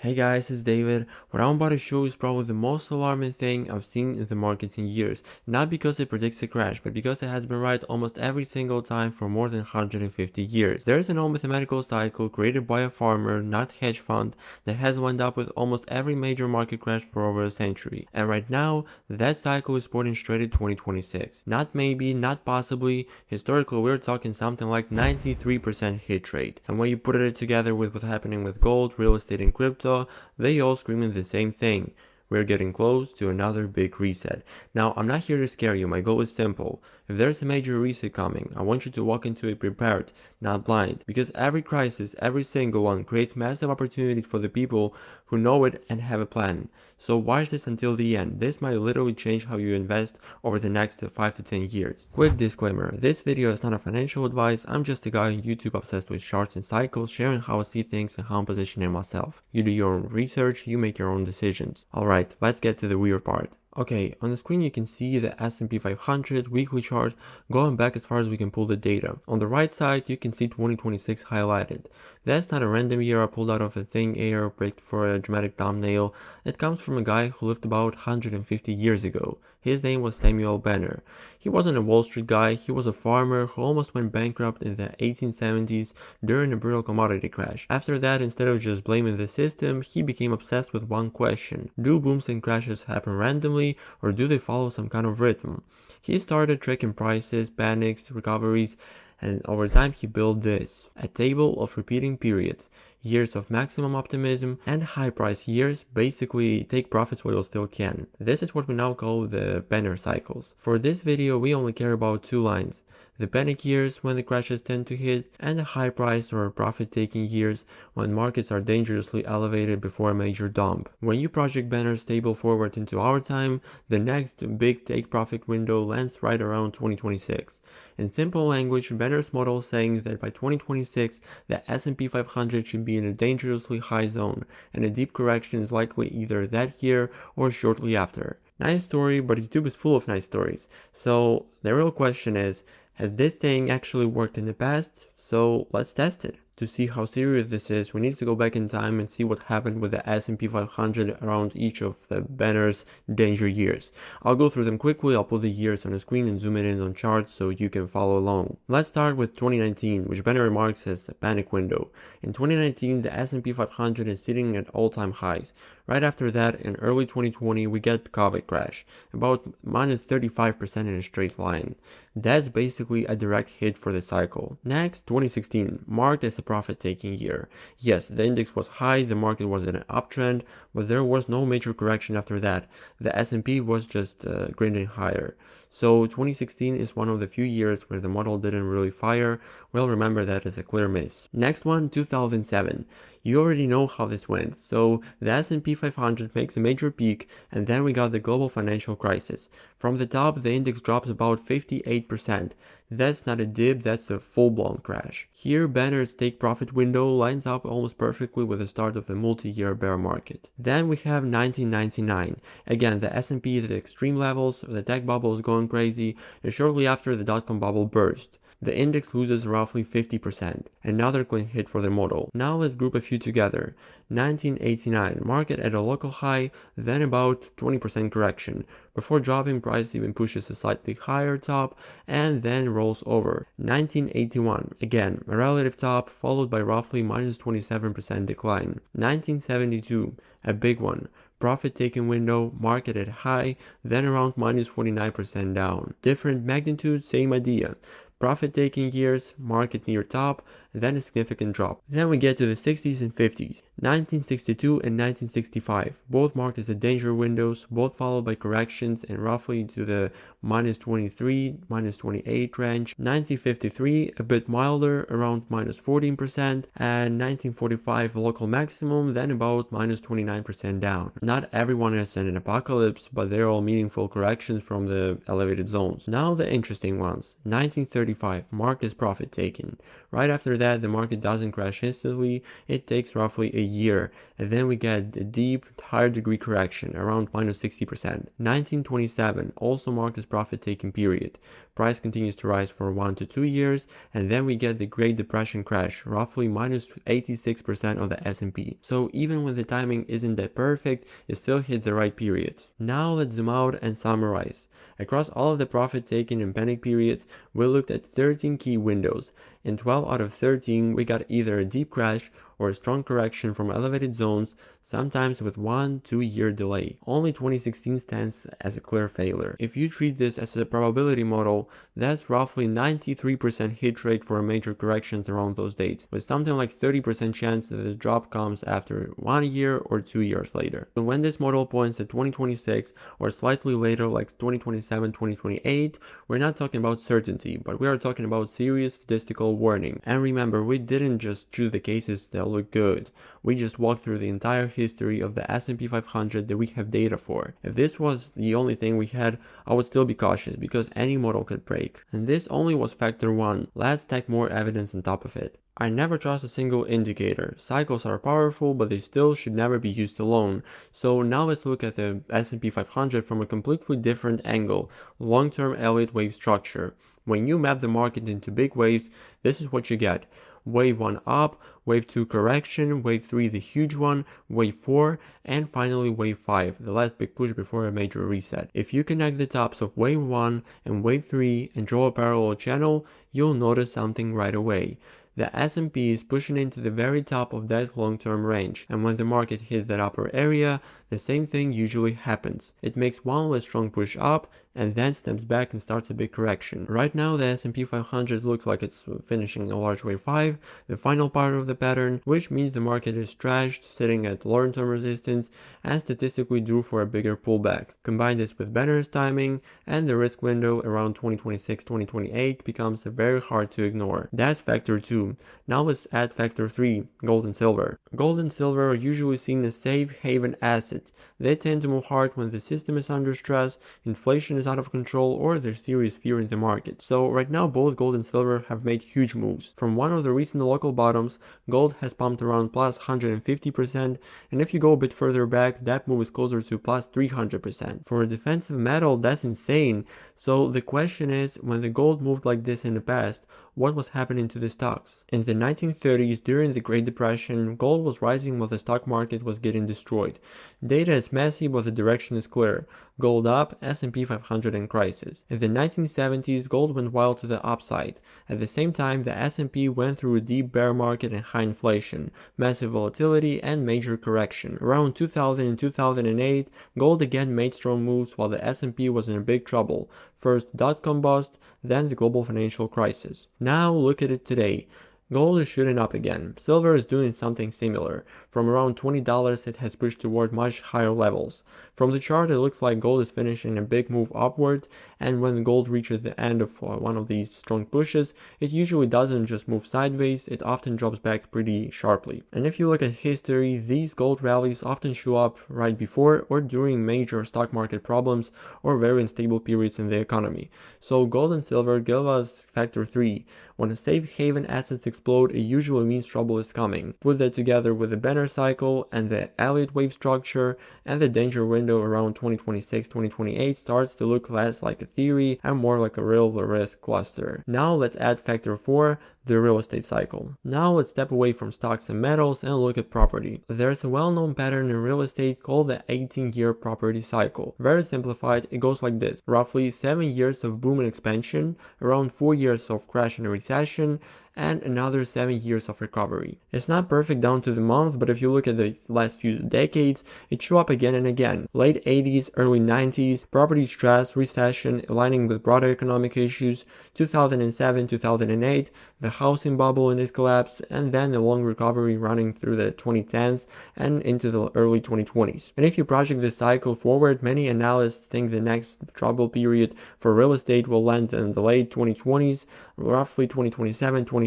Hey guys, it's David. What I'm about to show is probably the most alarming thing I've seen in the markets in years. Not because it predicts a crash, but because it has been right almost every single time for more than 150 years. There is an old mathematical cycle created by a farmer, not hedge fund, that has wound up with almost every major market crash for over a century. And right now, that cycle is pointing straight at 2026. Not maybe, not possibly. Historically, we're talking something like 93% hit rate. And when you put it together with what's happening with gold, real estate, and crypto, they all screaming the same thing. We're getting close to another big reset. Now, I'm not here to scare you. My goal is simple. If there's a major reset coming, I want you to walk into it prepared, not blind. Because every crisis, every single one, creates massive opportunities for the people who know it and have a plan. So watch this until the end. This might literally change how you invest over the next 5 to 10 years. Quick disclaimer, this video is not a financial advice. I'm just a guy on YouTube obsessed with charts and cycles, sharing how I see things and how I'm positioning myself. You do your own research, you make your own decisions. Alright, let's get to the weird part. Okay, on the screen you can see the S&P 500 weekly chart going back as far as we can pull the data. On the right side you can see 2026 highlighted. That's not a random year I pulled out of a thin air picked for a dramatic thumbnail. It comes from a guy who lived about 150 years ago. His name was Samuel Benner. He wasn't a Wall Street guy, he was a farmer who almost went bankrupt in the 1870s during a brutal commodity crash. After that, instead of just blaming the system, he became obsessed with one question: do booms and crashes happen randomly, or do they follow some kind of rhythm? He started tracking prices, panics, recoveries, and over time he built this: a table of repeating periods. Years of maximum optimism and high price years, basically take profits while you still can. This is what we now call the Benner cycles. For this video we only care about two lines: the panic years when the crashes tend to hit, and the high price or profit taking years when markets are dangerously elevated before a major dump. When you project Benner's table forward into our time, the next big take profit window lands right around 2026. In simple language, Benner's model is saying that by 2026 the S&P 500 should be in a dangerously high zone, and a deep correction is likely either that year or shortly after. Nice story, but YouTube is full of nice stories. So the real question is, has this thing actually worked in the past? So let's test it. To see how serious this is, we need to go back in time and see what happened with the S&P 500 around each of the Benner's danger years. I'll go through them quickly, I'll put the years on the screen and zoom it in on charts so you can follow along. Let's start with 2019, which Benner remarks as a panic window. In 2019, the S&P 500 is sitting at all-time highs. Right after that, in early 2020, we get the COVID crash, about minus 35% in a straight line. That's basically a direct hit for the cycle. Next, 2016, marked as a profit-taking year. Yes, the index was high, the market was in an uptrend, but there was no major correction after that. The S&P was just grinding higher. So 2016 is one of the few years where the model didn't really fire. Well, remember that as a clear miss. Next one, 2007. You already know how this went. So the S&P 500 makes a major peak, and then we got the global financial crisis. From the top, the index drops about 58%. That's not a dip, that's a full-blown crash. Here, Benner's take profit window lines up almost perfectly with the start of a multi-year bear market. Then we have 1999. Again, the S&P is at extreme levels, the tech bubble is going crazy, and shortly after the dot-com bubble burst. The index loses roughly 50%, another clean hit for the model. Now let's group a few together. 1989, market at a local high, then about 20% correction, before dropping, price even pushes a slightly higher top, and then rolls over. 1981, again, a relative top, followed by roughly minus 27% decline. 1972, a big one. Profit-taking window, market at high, then around minus 49% down. Different magnitude, same idea. Profit-taking years, market near top, then a significant drop. Then we get to the 60s and 50s. 1962 and 1965, both marked as the danger windows, both followed by corrections and roughly to the minus 23, minus 28 range. 1953, a bit milder, around minus 14%, and 1945 local maximum, then about minus 29% down. Not everyone is in an apocalypse, but they're all meaningful corrections from the elevated zones. Now the interesting ones. 1935, marked as profit taking. Right after that, the market doesn't crash instantly, it takes roughly a year, and then we get a deep, higher degree correction, around minus 60%. 1927, also marked as profit-taking period. price continues to rise for 1 to 2 years, and then we get the Great Depression crash, roughly minus 86% on the S&P. So even when the timing isn't that perfect, it still hit the right period. Now let's zoom out and summarize. Across all of the profit taken in panic periods, we looked at 13 key windows. In 12 out of 13, we got either a deep crash or a strong correction from elevated zones, sometimes with 1-2 year delay. Only 2016 stands as a clear failure. If you treat this as a probability model, that's roughly 93% hit rate for a major correction around those dates, with something like 30% chance that the drop comes after 1 year or 2 years later. So when this model points at 2026 or slightly later like 2027, 2028, we're not talking about certainty, but we are talking about serious statistical warning. And remember, we didn't just choose the cases that look good. We just walked through the entire history of the S&P 500 that we have data for. If this was the only thing we had, I would still be cautious because any model could break. And this only was factor 1. Let's stack more evidence on top of it. I never trust a single indicator. Cycles are powerful, but they still should never be used alone. So now let's look at the S&P 500 from a completely different angle, long-term Elliott Wave structure. When you map the market into big waves, this is what you get. Wave 1 up, Wave 2 correction, Wave 3 the huge one, Wave 4, and finally Wave 5, the last big push before a major reset. If you connect the tops of Wave 1 and Wave 3 and draw a parallel channel, you'll notice something right away. The S&P is pushing into the very top of that long-term range, and when the market hits that upper area, the same thing usually happens. It makes one less strong push up, and then steps back and starts a big correction. Right now the S&P 500 looks like it's finishing a large wave 5, the final part of the pattern, which means the market is trashed, sitting at long-term resistance, and statistically due for a bigger pullback. Combine this with bearish timing, and the risk window around 2026-2028 becomes very hard to ignore. That's factor 2. Now let's add factor 3, gold and silver. Gold and silver are usually seen as safe haven assets. They tend to move hard when the system is under stress, inflation is out of control, or there's serious fear in the market. So right now both gold and silver have made huge moves. From one of the recent local bottoms, gold has pumped around plus 150%, and if you go a bit further back, that move is closer to plus 300%. For a defensive metal, that's insane. So the question is, when the gold moved like this in the past, what was happening to the stocks? In the 1930s, during the Great Depression, gold was rising while the stock market was getting destroyed. Data is messy, but the direction is clear. Gold up, S&P 500 in crisis. In the 1970s, gold went wild to the upside. At the same time, the S&P went through a deep bear market and high inflation, massive volatility, and major correction. Around 2000 and 2008, gold again made strong moves while the S&P was in big trouble. First dot-com bust, then the global financial crisis. Now look at it today. Gold is shooting up again. Silver is doing something similar. From around $20, it has pushed toward much higher levels. From the chart, it looks like gold is finishing a big move upward, and when gold reaches the end of one of these strong pushes, it usually doesn't just move sideways, it often drops back pretty sharply. And if you look at history, these gold rallies often show up right before or during major stock market problems or very unstable periods in the economy. So gold and silver give us factor 3. When a safe haven assets explode, it usually means trouble is coming. Put that together with the banner cycle and the Elliott Wave structure, and the danger window around 2026-2028 starts to look less like a theory and more like a real risk cluster. Now let's add factor 4, the real estate cycle. Now let's step away from stocks and metals and look at property. There's a well-known pattern in real estate called the 18-year property cycle. Very simplified, it goes like this. Roughly 7 years of boom and expansion, around 4 years of crash and recession, and another 7 years of recovery. It's not perfect down to the month, but if you look at the last few decades, it show up again and again. Late 80s, early 90s, property stress, recession, aligning with broader economic issues, 2007, 2008, the housing bubble and its collapse, and then a long recovery running through the 2010s and into the early 2020s. And if you project this cycle forward, many analysts think the next trouble period for real estate will land in the late 2020s, roughly 2027, 2030.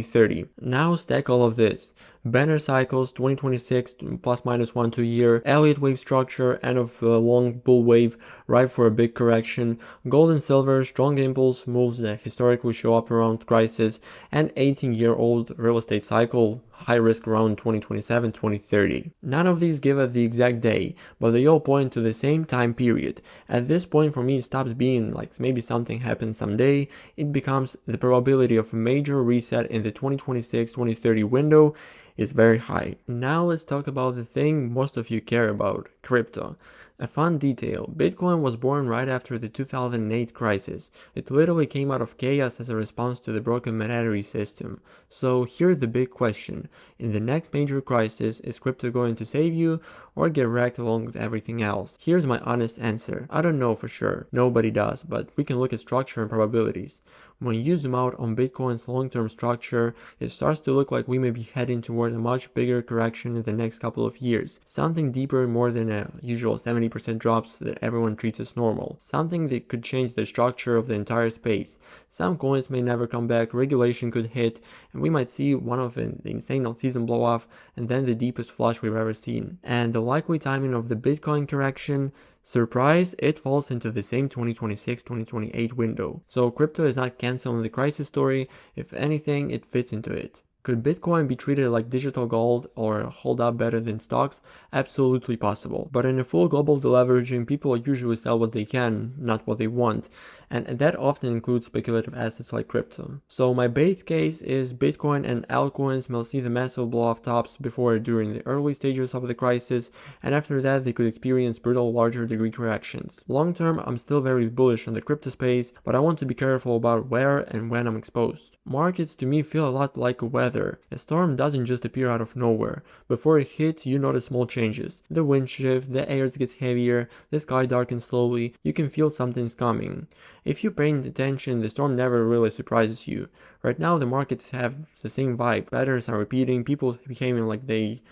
Now stack all of this. Banner cycles, 2026 plus minus 1 to a year, Elliott Wave structure, end of a long bull wave, ripe for a big correction, gold and silver, strong impulse moves that historically show up around crisis, and 18-year-old real estate cycle, high risk around 2027-2030. None of these give us the exact day, but they all point to the same time period. At this point, for me, it stops being like maybe something happens someday. It becomes the probability of a major reset in the 2026-2030 window is very high. Now let's talk about the thing most of you care about, crypto. A fun detail, Bitcoin was born right after the 2008 crisis. It literally came out of chaos as a response to the broken monetary system. So here's the big question. In the next major crisis, is crypto going to save you or get wrecked along with everything else? Here's my honest answer. I don't know for sure. Nobody does, but we can look at structure and probabilities. When you zoom out on Bitcoin's long-term structure, it starts to look like we may be heading toward a much bigger correction in the next couple of years. Something deeper, more than a usual 70% drops that everyone treats as normal. Something that could change the structure of the entire space. Some coins may never come back, regulation could hit, and we might see one of the insane season blow off, and then the deepest flush we've ever seen. And the likely timing of the Bitcoin correction, surprise, it falls into the same 2026-2028 window. So crypto is not canceling the crisis story. If anything, it fits into it. Could Bitcoin be treated like digital gold or hold up better than stocks? Absolutely possible. But in a full global deleveraging, people usually sell what they can, not what they want. And that often includes speculative assets like crypto. So my base case is Bitcoin and altcoins will see the massive blow off tops before or during the early stages of the crisis, and after that they could experience brutal larger degree corrections. Long term, I'm still very bullish on the crypto space, but I want to be careful about where and when I'm exposed. Markets to me feel a lot like weather. A storm doesn't just appear out of nowhere. Before it hits, you notice small changes. The wind shifts, the air gets heavier, the sky darkens slowly, you can feel something's coming. If you're paying attention, the storm never really surprises you. Right now, the markets have the same vibe. Patterns are repeating, people behaving like they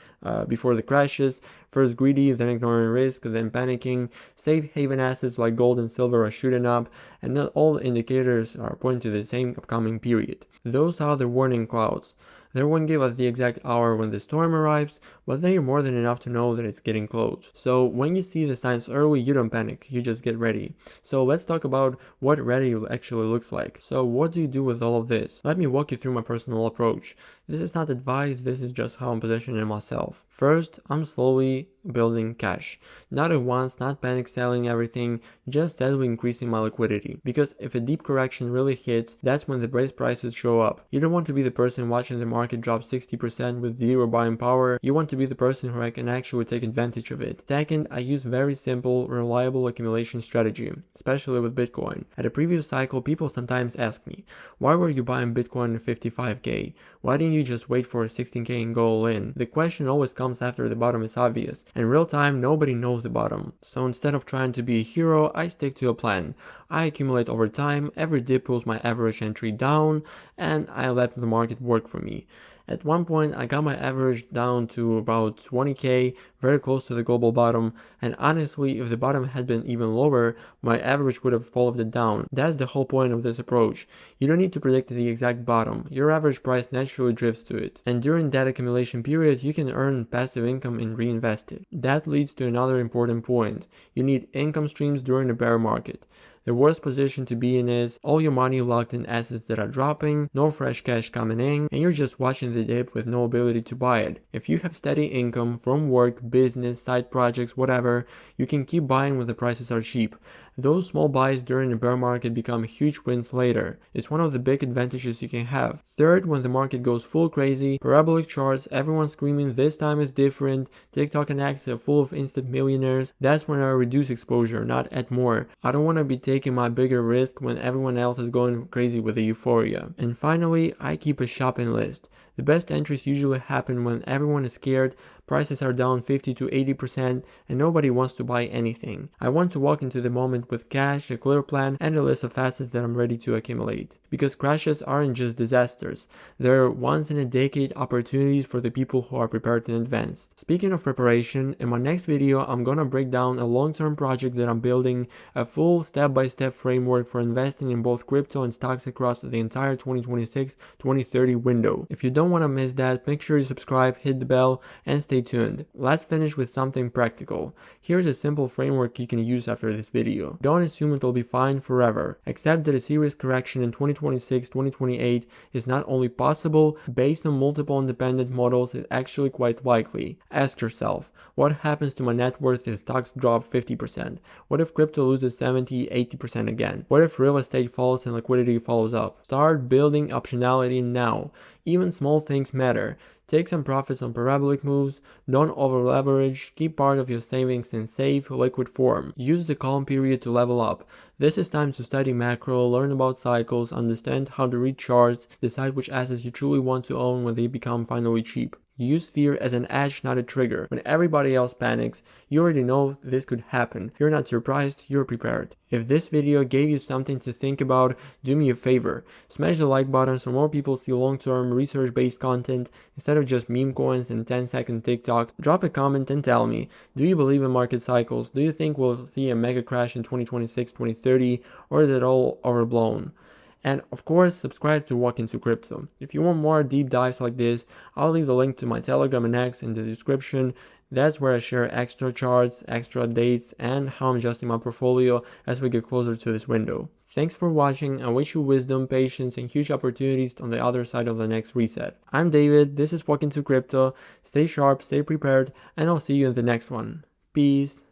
before the crashes, first greedy, then ignoring risk, then panicking. Safe haven assets like gold and silver are shooting up, and not all indicators are pointing to the same upcoming period. Those are the warning clouds. They won't give us the exact hour when the storm arrives, but they are more than enough to know that it's getting close. So when you see the signs early, you don't panic, you just get ready. So let's talk about what ready actually looks like. So what do you do with all of this? Let me walk you through my personal approach. This is not advice, this is just how I'm positioning myself. First, I'm slowly building cash. Not at once, not panic selling everything, just steadily increasing my liquidity. Because if a deep correction really hits, that's when the base prices show up. You don't want to be the person watching the market drop 60% with zero buying power. You want to be the person who can actually take advantage of it. Second, I use very simple, reliable accumulation strategy, especially with Bitcoin. At a previous cycle, people sometimes ask me, why were you buying Bitcoin at 55k? Why didn't you just wait for 16k and go all in? The question always comes after the bottom is obvious. In real time, nobody knows the bottom. So instead of trying to be a hero, I stick to a plan. I accumulate over time, every dip pulls my average entry down, and I let the market work for me. At one point, I got my average down to about 20k, very close to the global bottom, and honestly, if the bottom had been even lower, my average would have followed it down. That's the whole point of this approach. You don't need to predict the exact bottom. Your average price naturally drifts to it. And during that accumulation period, you can earn passive income and reinvest it. That leads to another important point. You need income streams during a bear market. The worst position to be in is all your money locked in assets that are dropping, no fresh cash coming in, and you're just watching the dip with no ability to buy it. If you have steady income from work, business, side projects, whatever, you can keep buying when the prices are cheap. Those small buys during the bear market become huge wins later. It's one of the big advantages you can have. Third, when the market goes full crazy, parabolic charts, everyone screaming this time is different, TikTok and X are full of instant millionaires, that's when I reduce exposure, not add more. I don't want to be taking my bigger risk when everyone else is going crazy with the euphoria. And finally, I keep a shopping list. The best entries usually happen when everyone is scared, prices are down 50 to 80%, and nobody wants to buy anything. I want to walk into the moment with cash, a clear plan, and a list of assets that I'm ready to accumulate. Because crashes aren't just disasters, they're once-in-a-decade opportunities for the people who are prepared in advance. Speaking of preparation, in my next video I'm gonna break down a long-term project that I'm building, a full step-by-step framework for investing in both crypto and stocks across the entire 2026-2030 window. If you don't want to miss that, make sure you subscribe, hit the bell, and stay tuned. Let's finish with something practical. Here's a simple framework you can use after this video. Don't assume it'll be fine forever. Accept that a serious correction in 2026-2028 is not only possible, based on multiple independent models, it's actually quite likely. Ask yourself, what happens to my net worth if stocks drop 50%? What if crypto loses 70-80% again? What if real estate falls and liquidity follows up? Start building optionality now. Even small things matter. Take some profits on parabolic moves, don't over leverage, keep part of your savings in safe, liquid form. Use the calm period to level up. This is time to study macro, learn about cycles, understand how to read charts, decide which assets you truly want to own when they become finally cheap. Use fear as an edge, not a trigger. When everybody else panics, you already know this could happen. You're not surprised, you're prepared. If this video gave you something to think about, do me a favor. Smash the like button so more people see long-term, research-based content instead of just meme coins and 10-second TikToks. Drop a comment and tell me, do you believe in market cycles? Do you think we'll see a mega crash in 2026-2030, or is it all overblown? And of course, subscribe to Walk Into Crypto. If you want more deep dives like this, I'll leave the link to my Telegram and X in the description. That's where I share extra charts, extra updates, and how I'm adjusting my portfolio as we get closer to this window. Thanks for watching. I wish you wisdom, patience, and huge opportunities on the other side of the next reset. I'm David, this is Walk Into Crypto. Stay sharp, stay prepared, and I'll see you in the next one. Peace.